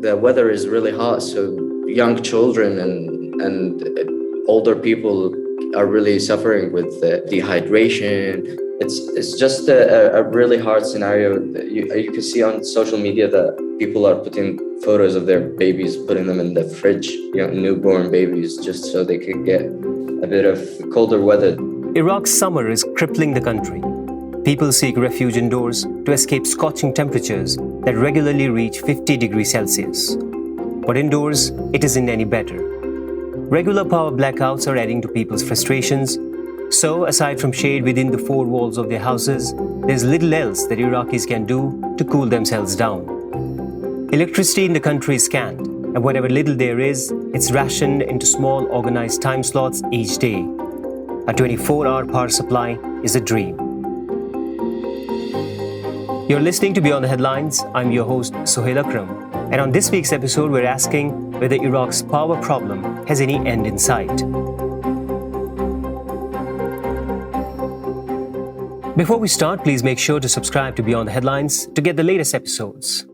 The weather is really hot, so young children and older people are really suffering with dehydration. It's just a really hard scenario. You can see on social media that people are putting photos of their babies, putting them in the fridge, newborn babies, just so they could get a bit of colder weather. Iraq's summer is crippling the country. People seek refuge indoors to escape scorching temperatures that regularly reach 50 degrees Celsius. But indoors, it isn't any better. Regular power blackouts are adding to people's frustrations. So, aside from shade within the four walls of their houses, there's little else that Iraqis can do to cool themselves down. Electricity in the country is scant, and whatever little there is, it's rationed into small, organized time slots each day. A 24-hour power supply is a dream. You're listening to Beyond the Headlines. I'm your host, Suhail Akram. And on this week's episode, we're asking whether Iraq's power problem has any end in sight. Before we start, please make sure to subscribe to Beyond the Headlines to get the latest episodes.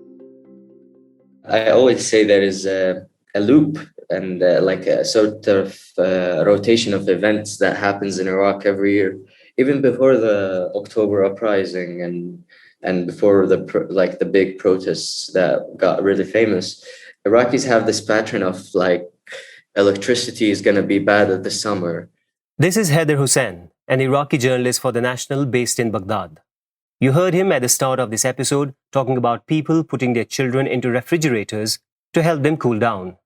I always say there is a loop and like a sort of rotation of events that happens in Iraq every year, even before the October uprising and before the big protests that got really famous. Iraqis have this pattern of electricity is going to be bad at the summer. This is Haider Hussain, an Iraqi journalist for The National based in Baghdad. You heard him at the start of this episode talking about people putting their children into refrigerators to help them cool down.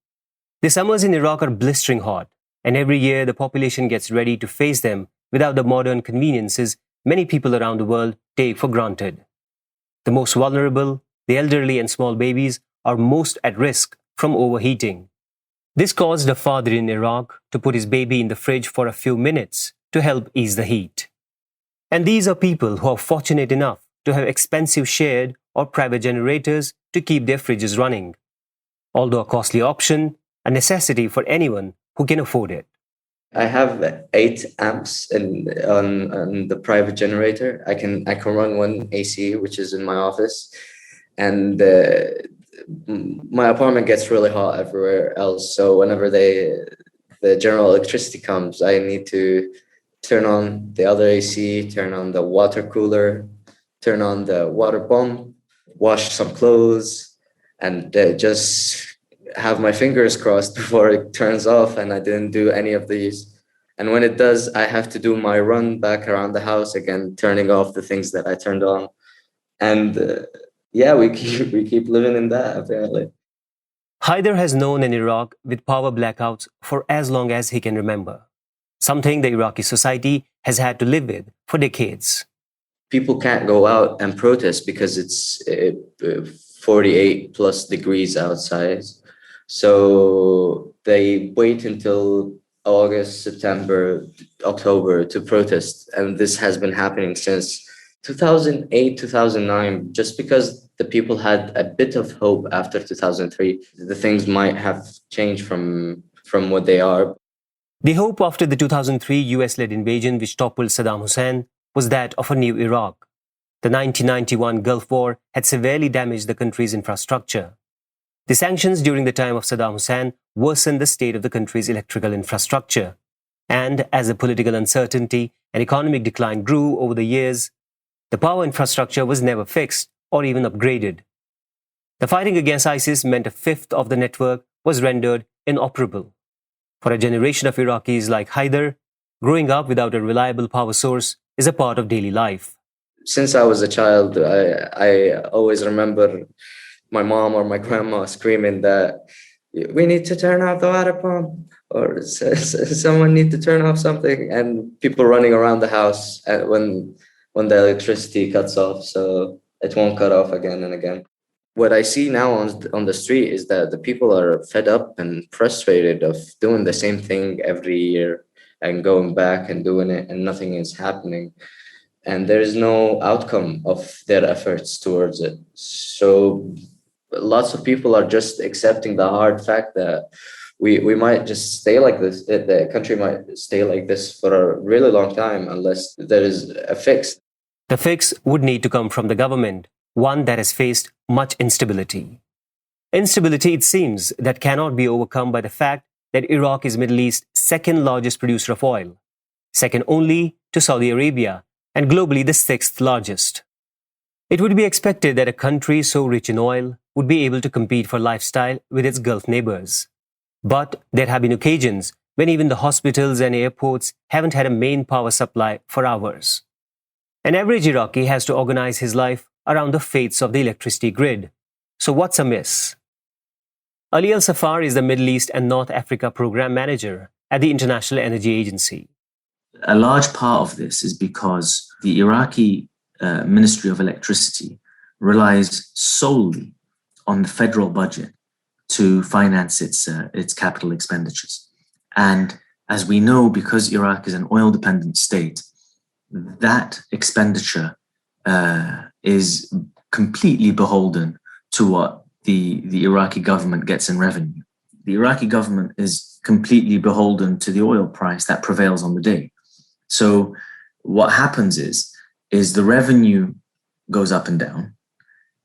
The summers in Iraq are blistering hot, and every year the population gets ready to face them without the modern conveniences many people around the world take for granted. The most vulnerable, the elderly and small babies, are most at risk from overheating. This caused a father in Iraq to put his baby in the fridge for a few minutes to help ease the heat. And these are people who are fortunate enough to have expensive shared or private generators to keep their fridges running. Although a costly option, a necessity for anyone who can afford it. I have 8 amps on the private generator. I can run one AC, which is in my office, and my apartment gets really hot everywhere else. So whenever the general electricity comes, I need to turn on the other AC, turn on the water cooler, turn on the water pump, wash some clothes, and just have my fingers crossed before it turns off. And I didn't do any of these. And when it does, I have to do my run back around the house again, turning off the things that I turned on. And we keep living in that, apparently. Haider has known an Iraq with power blackouts for as long as he can remember, something the Iraqi society has had to live with for decades. People can't go out and protest because it's 48 plus degrees outside. So they wait until August, September, October to protest. And this has been happening since 2008, 2009, just because the people had a bit of hope after 2003. The things might have changed from what they are. The hope after the 2003 US-led invasion which toppled Saddam Hussein was that of a new Iraq. The 1991 Gulf War had severely damaged the country's infrastructure. The sanctions during the time of Saddam Hussein worsened the state of the country's electrical infrastructure. And as the political uncertainty and economic decline grew over the years, the power infrastructure was never fixed or even upgraded. The fighting against ISIS meant a fifth of the network was rendered inoperable. For a generation of Iraqis like Haider, growing up without a reliable power source is a part of daily life. Since I was a child, I always remember my mom or my grandma screaming that we need to turn off the water pump, or someone need to turn off something, and people running around the house when the electricity cuts off, so it won't cut off again and again. What I see now on the street is that the people are fed up and frustrated of doing the same thing every year and going back and doing it, and nothing is happening. And there is no outcome of their efforts towards it. So lots of people are just accepting the hard fact that we might just stay like this. The country might stay like this for a really long time unless there is a fix. The fix would need to come from the government, one that has faced much instability. Instability, it seems, that cannot be overcome by the fact that Iraq is Middle East's second largest producer of oil, second only to Saudi Arabia, and globally the sixth largest. It would be expected that a country so rich in oil would be able to compete for lifestyle with its Gulf neighbors. But there have been occasions when even the hospitals and airports haven't had a main power supply for hours. An average Iraqi has to organize his life around the fates of the electricity grid. So what's amiss? Ali Al-Safar is the Middle East and North Africa Program Manager at the International Energy Agency. A large part of this is because the Iraqi Ministry of Electricity relies solely on the federal budget to finance its capital expenditures. And as we know, because Iraq is an oil-dependent state, that expenditure is completely beholden to what the Iraqi government gets in revenue. The Iraqi government is completely beholden to the oil price that prevails on the day. So what happens is the revenue goes up and down,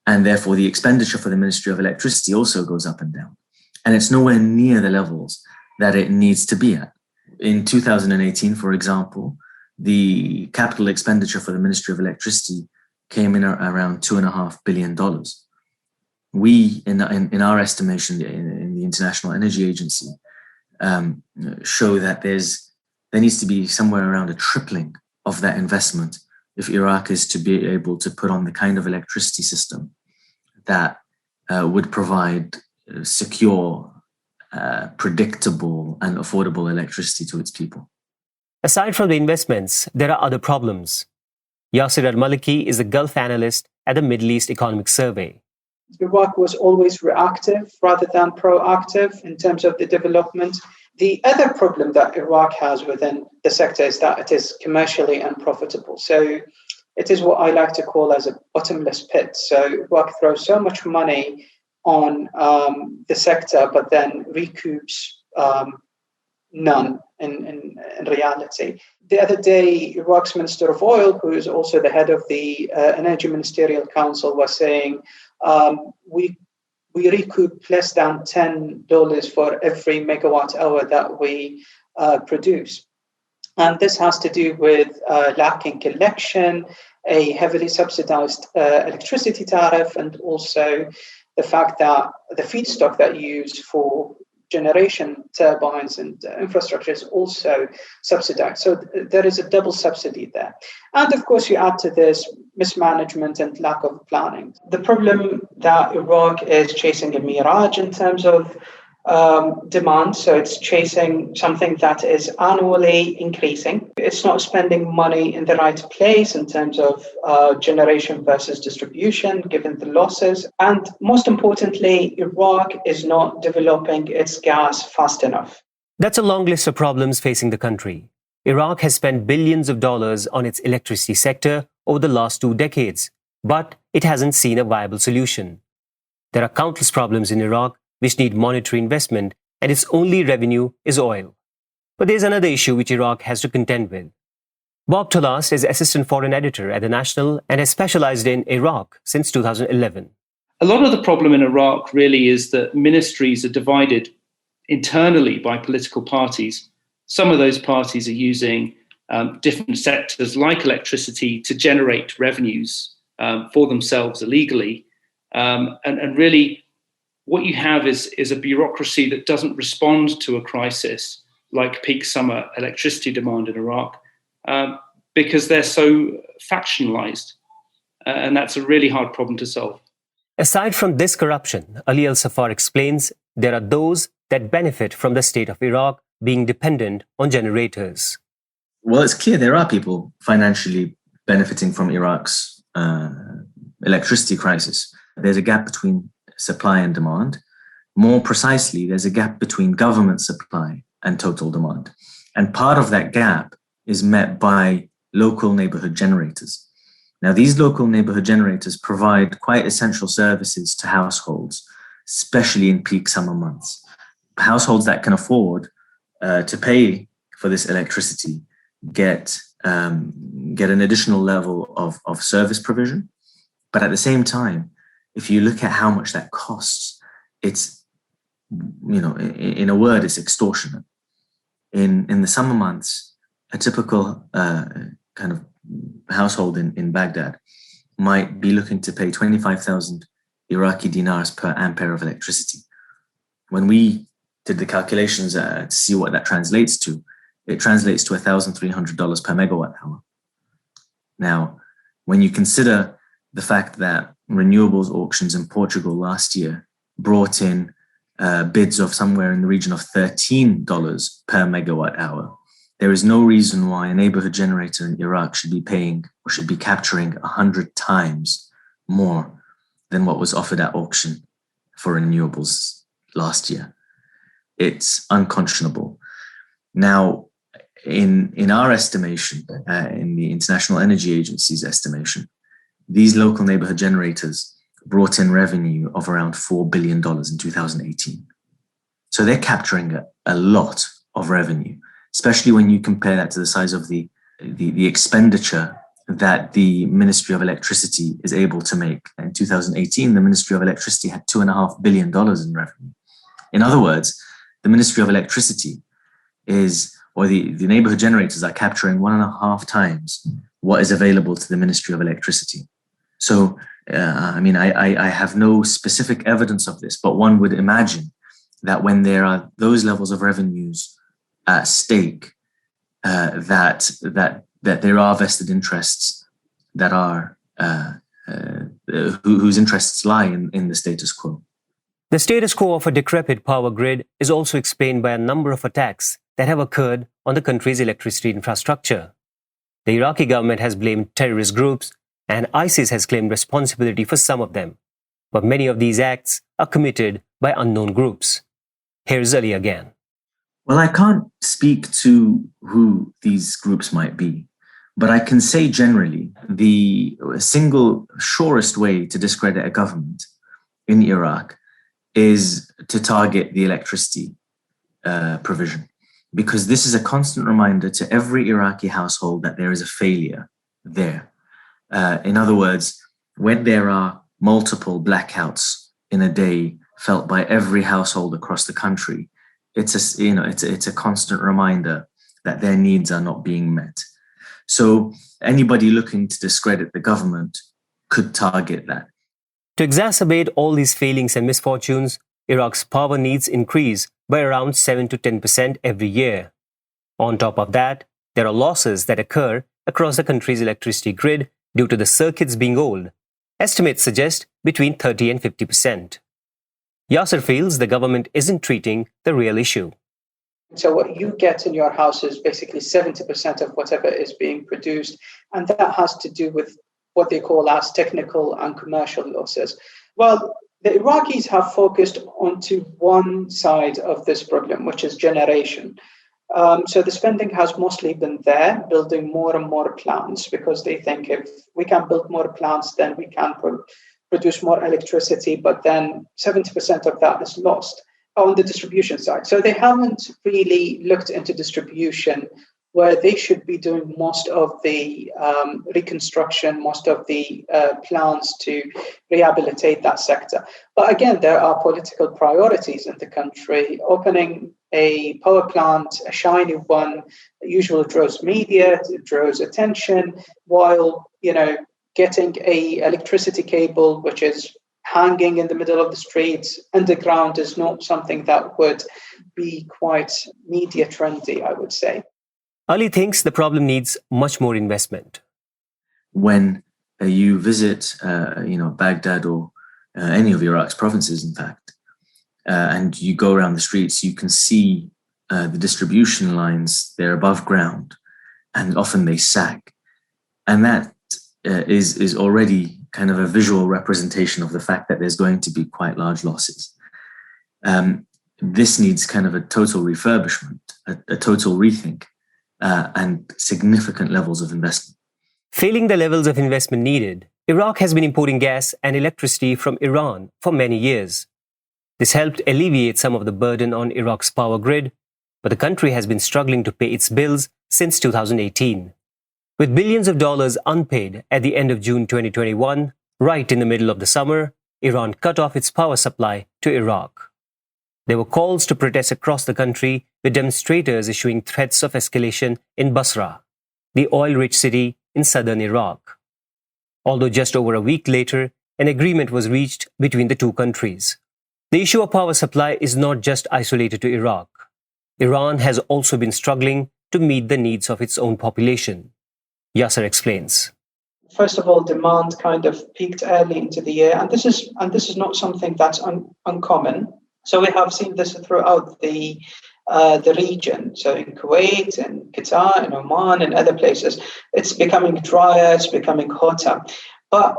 and therefore the expenditure for the Ministry of Electricity also goes up and down. And it's nowhere near the levels that it needs to be at. In 2018, for example, the capital expenditure for the Ministry of Electricity came in around $2.5 billion. We, in our estimation, in the International Energy Agency, show that there needs to be somewhere around a tripling of that investment if Iraq is to be able to put on the kind of electricity system that would provide secure, predictable, and affordable electricity to its people. Aside from the investments, there are other problems. Yasir Al-Maliki is a Gulf analyst at the Middle East Economic Survey. Iraq was always reactive rather than proactive in terms of the development. The other problem that Iraq has within the sector is that it is commercially unprofitable. So it is what I like to call as a bottomless pit. So Iraq throws so much money on the sector, but then recoups none in reality. The other day, Iraq's Minister of Oil, who is also the head of the Energy Ministerial Council, was saying, we recoup less than $10 for every megawatt hour that we produce. And this has to do with lacking collection, a heavily subsidized electricity tariff, and also the fact that the feedstock that you use for generation turbines and infrastructure is also subsidized. So there is a double subsidy there. And of course, you add to this mismanagement and lack of planning. The problem that Iraq is chasing a mirage in terms of demand. So it's chasing something that is annually increasing. It's not spending money in the right place in terms of generation versus distribution, given the losses. And most importantly, Iraq is not developing its gas fast enough. That's a long list of problems facing the country. Iraq has spent billions of dollars on its electricity sector over the last 2 decades, but it hasn't seen a viable solution. There are countless problems in Iraq which need monetary investment, and its only revenue is oil. But there's another issue which Iraq has to contend with. Bob Tolas is assistant foreign editor at The National and has specialized in Iraq since 2011. A lot of the problem in Iraq really is that ministries are divided internally by political parties. Some of those parties are using different sectors like electricity to generate revenues for themselves illegally. And really, what you have is a bureaucracy that doesn't respond to a crisis like peak summer electricity demand in Iraq because they're so factionalized. And that's a really hard problem to solve. Aside from this corruption, Ali Al-Safar explains there are those that benefit from the state of Iraq being dependent on generators. Well, it's clear there are people financially benefiting from Iraq's electricity crisis. There's a gap between supply and demand. More precisely, there's a gap between government supply and total demand. And part of that gap is met by local neighborhood generators. Now, these local neighborhood generators provide quite essential services to households, especially in peak summer months. Households that can afford to pay for this electricity get an additional level of service provision. But at the same time, if you look at how much that costs, it's, in a word, it's extortionate. In the summer months, a typical kind of household in Baghdad might be looking to pay 25,000 Iraqi dinars per ampere of electricity. When we did the calculations to see what that translates to, it translates to $1,300 per megawatt hour. Now, when you consider the fact that renewables auctions in Portugal last year brought in bids of somewhere in the region of $13 per megawatt hour, there is no reason why a neighborhood generator in Iraq should be paying or should be capturing 100 times more than what was offered at auction for renewables last year. It's unconscionable. Now, in our estimation, in the International Energy Agency's estimation, these local neighborhood generators brought in revenue of around $4 billion in 2018. So they're capturing a lot of revenue, especially when you compare that to the size of the expenditure that the Ministry of Electricity is able to make. In 2018, the Ministry of Electricity had $2.5 billion in revenue. In other words, the Ministry of Electricity the neighborhood generators are capturing 1.5 times what is available to the Ministry of Electricity. So, I have no specific evidence of this, but one would imagine that when there are those levels of revenues at stake, that there are vested interests that are whose interests lie in the status quo. The status quo of a decrepit power grid is also explained by a number of attacks that have occurred on the country's electricity infrastructure. The Iraqi government has blamed terrorist groups, and ISIS has claimed responsibility for some of them. But many of these acts are committed by unknown groups. Here's Ali again. Well, I can't speak to who these groups might be, but I can say generally the single surest way to discredit a government in Iraq is to target the electricity provision, because this is a constant reminder to every Iraqi household that there is a failure there. In other words, when there are multiple blackouts in a day felt by every household across the country, it's a constant reminder that their needs are not being met. So anybody looking to discredit the government could target that. To exacerbate all these failings and misfortunes, Iraq's power needs increase by around 7 to 10% every year. On top of that, there are losses that occur across the country's electricity grid due to the circuits being old. Estimates suggest between 30 and 50%. Yasser feels the government isn't treating the real issue. So what you get in your house is basically 70% of whatever is being produced, and that has to do with what they call as technical and commercial losses. Well, the Iraqis have focused onto one side of this problem, which is generation. So the spending has mostly been there, building more and more plants, because they think if we can build more plants, then we can produce more electricity, but then 70% of that is lost on the distribution side. So they haven't really looked into distribution, where they should be doing most of the reconstruction, most of the plans to rehabilitate that sector. But again, there are political priorities in the country. Opening a power plant, a shiny one, usually draws media, it draws attention, while, getting a electricity cable, which is hanging in the middle of the street underground, is not something that would be quite media trendy, I would say. Ali thinks the problem needs much more investment. When you visit, Baghdad or any of Iraq's provinces, in fact, and you go around the streets, you can see the distribution lines. They're above ground, and often they sag, and that is already kind of a visual representation of the fact that there's going to be quite large losses. This needs kind of a total refurbishment, a total rethink. And significant levels of investment. Failing the levels of investment needed, Iraq has been importing gas and electricity from Iran for many years. This helped alleviate some of the burden on Iraq's power grid, but the country has been struggling to pay its bills since 2018. With billions of dollars unpaid at the end of June 2021, right in the middle of the summer, Iran cut off its power supply to Iraq. There were calls to protest across the country, with demonstrators issuing threats of escalation in Basra, the oil-rich city in southern Iraq. Although just over a week later, an agreement was reached between the two countries. The issue of power supply is not just isolated to Iraq. Iran has also been struggling to meet the needs of its own population. Yasser explains. First of all, demand kind of peaked early into the year, and this is not something that's uncommon. So we have seen this throughout the region. So in Kuwait and Qatar and Oman and other places, it's becoming drier, it's becoming hotter. But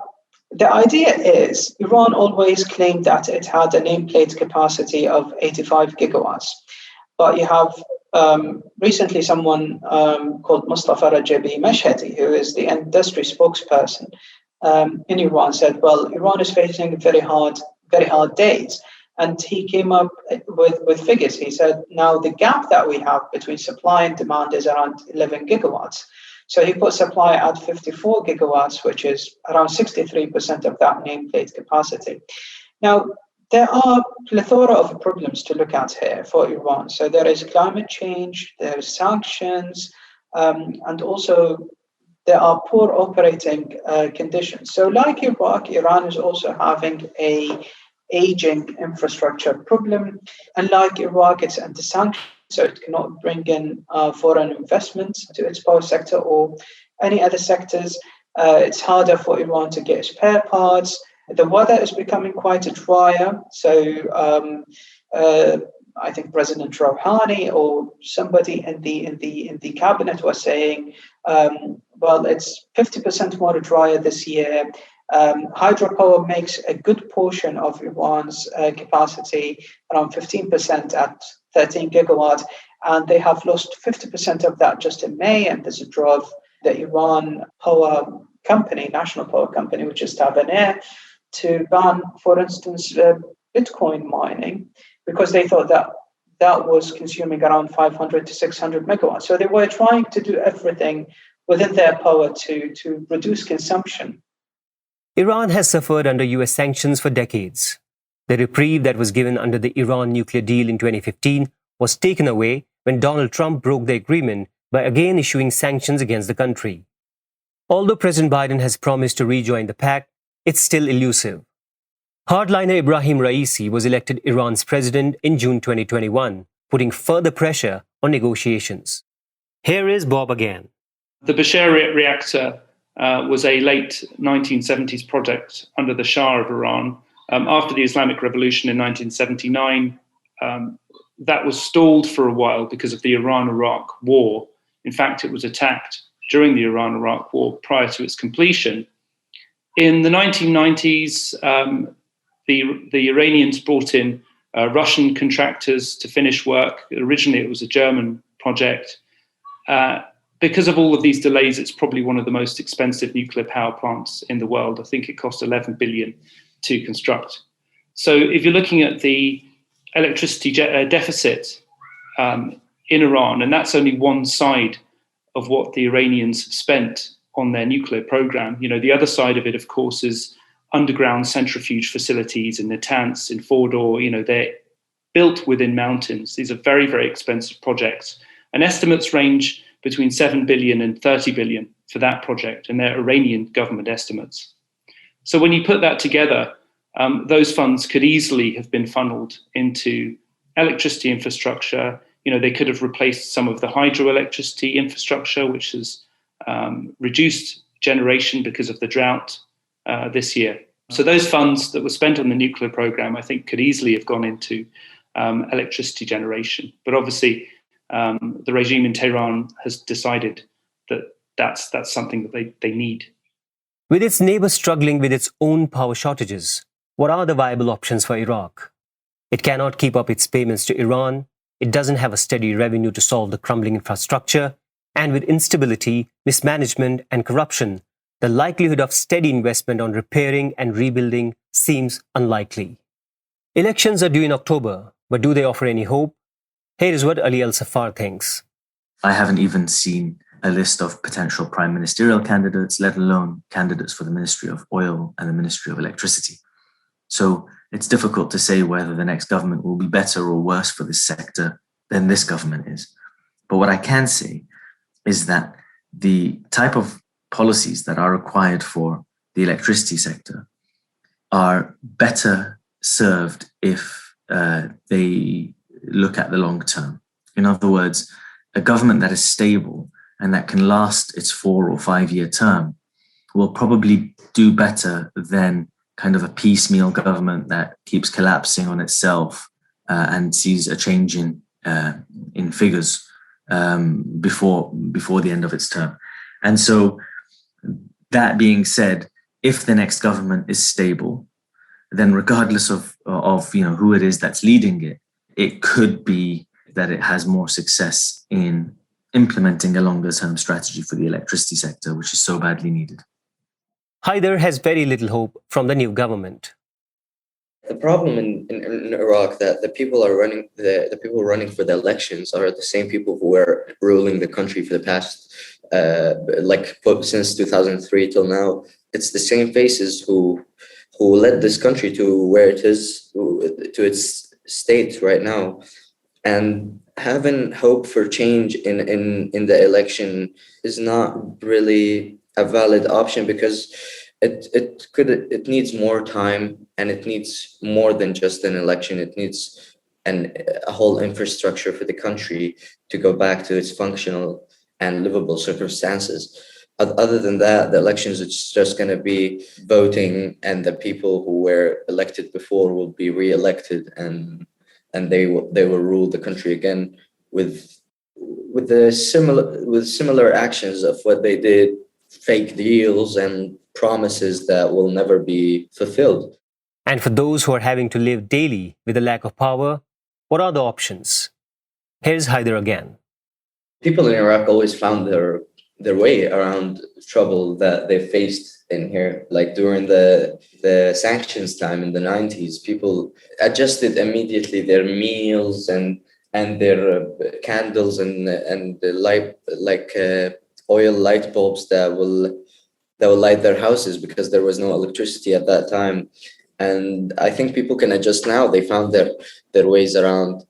the idea is Iran always claimed that it had a nameplate capacity of 85 gigawatts. But you have recently someone called Mustafa Rajabi Mashhadi, who is the industry spokesperson in Iran, said, well, Iran is facing very hard days. And he came up with figures. He said, now the gap that we have between supply and demand is around 11 gigawatts. So he put supply at 54 gigawatts, which is around 63% of that nameplate capacity. Now, there are a plethora of problems to look at here for Iran. So there is climate change, there are sanctions, and also there are poor operating conditions. So like Iraq, Iran is also having a aging infrastructure problem. And like Iraq, it's under sanctions, so it cannot bring in foreign investments to its power sector or any other sectors. It's harder for Iran to get spare parts. The weather is becoming quite drier. So I think President Rouhani or somebody in the cabinet was saying, well, it's 50% more drier this year. Hydropower makes a good portion of Iran's capacity, around 15% at 13 gigawatts, and they have lost 50% of that just in May, and this drove the Iran power company, national power company, which is Tabaner, to ban, for instance, Bitcoin mining, because they thought that was consuming around 500 to 600 megawatts. So they were trying to do everything within their power to reduce consumption. Iran has suffered under US sanctions for decades. The reprieve that was given under the Iran nuclear deal in 2015 was taken away when Donald Trump broke the agreement by again issuing sanctions against the country. Although President Biden has promised to rejoin the pact, it's still elusive. Hardliner Ibrahim Raisi was elected Iran's president in June 2021, putting further pressure on negotiations. Here is Bob again. The Bushehr reactor was a late 1970s project under the Shah of Iran. After the Islamic Revolution in 1979, that was stalled for a while because of the Iran-Iraq war. In fact, it was attacked during the Iran-Iraq war prior to its completion. In the 1990s, the Iranians brought in Russian contractors to finish work. Originally, it was a German project. Because of all of these delays, it's probably one of the most expensive nuclear power plants in the world. I think it cost 11 billion to construct. So if you're looking at the electricity deficit in Iran, and that's only one side of what the Iranians spent on their nuclear program. You know, the other side of it, of course, is underground centrifuge facilities in Natanz, in Fordow. You know, they're built within mountains. These are very, very expensive projects. And estimates range between 7 billion and 30 billion for that project, and they're Iranian government estimates. So when you put that together, those funds could easily have been funneled into electricity infrastructure. You know, they could have replaced some of the hydroelectricity infrastructure, which has reduced generation because of the drought this year. So those funds that were spent on the nuclear program, I think, could easily have gone into electricity generation. But obviously, the regime in Tehran has decided that that's something that they need. With its neighbors struggling with its own power shortages, what are the viable options for Iraq? It cannot keep up its payments to Iran. It doesn't have a steady revenue to solve the crumbling infrastructure. And with instability, mismanagement, and corruption, the likelihood of steady investment on repairing and rebuilding seems unlikely. Elections are due in October, but do they offer any hope? Here is what Ali Al-Safar thinks. I haven't even seen a list of potential prime ministerial candidates, let alone candidates for the Ministry of Oil and the Ministry of Electricity. So it's difficult to say whether the next government will be better or worse for this sector than this government is. But what I can say is that the type of policies that are required for the electricity sector are better served if they look at the long term. In other words, a government that is stable and that can last its 4 or 5 year term will probably do better than kind of a piecemeal government that keeps collapsing on itself and sees a change in figures before the end of its term. And so, that being said, if the next government is stable, then regardless of who it is that's leading it, it could be that it has more success in implementing a longer term strategy for the electricity sector, which is so badly needed. Haider has very little hope from the new government. The problem in Iraq that the people are running the people running for the elections are the same people who were ruling the country for the past since 2003 till now. It's the same faces who led this country to where it is, to its state right now. And having hope for change in the election is not really a valid option, because it needs more time, and it needs more than just an election. It needs a whole infrastructure for the country to go back to its functional and livable circumstances. Other than that, the elections, it's just going to be voting, and the people who were elected before will be re-elected, and they will rule the country again with similar actions of what they did, fake deals and promises that will never be fulfilled. And for those who are having to live daily with a lack of power, what are the options? Here's Haider again. People in Iraq always found their way around trouble that they faced in here. Like during the sanctions time in the 90s, people adjusted immediately their meals and their candles and the light, oil light bulbs that will light their houses, because there was no electricity at that time. And I think people can adjust now. They found their ways around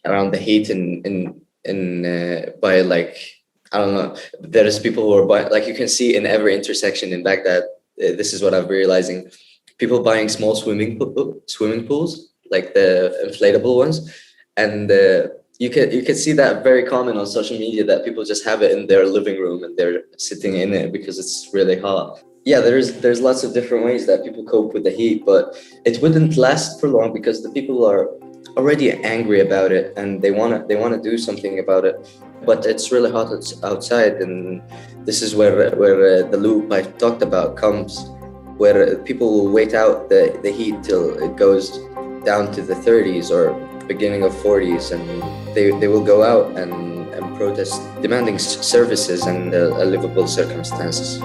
the heat by I don't know. There's people who are buying, you can see in every intersection in Baghdad. This is what I'm realizing: people buying small swimming pools, like the inflatable ones, and you can see that very common on social media, that people just have it in their living room and they're sitting in it because it's really hot. Yeah, there's lots of different ways that people cope with the heat, but it wouldn't last for long because the people are already angry about it and they want to do something about it. But it's really hot outside, and this is where the loop I talked about comes, where people will wait out the heat till it goes down to the 30s or beginning of 40s, and they will go out and protest, demanding services and livable circumstances.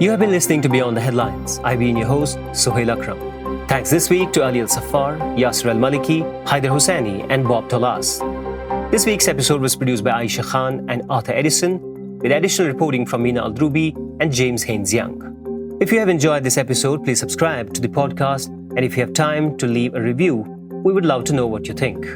You have been listening to Beyond the Headlines. I've been your host, Suhail Akram. Thanks this week to Ali Al-Safar, Yasser Al-Maliki, Haider Hosseini, and Bob Tolas. This week's episode was produced by Aisha Khan and Arthur Edison, with additional reporting from Mina Aldrubi and James Haynes Young. If you have enjoyed this episode, please subscribe to the podcast, and if you have time to leave a review, we would love to know what you think.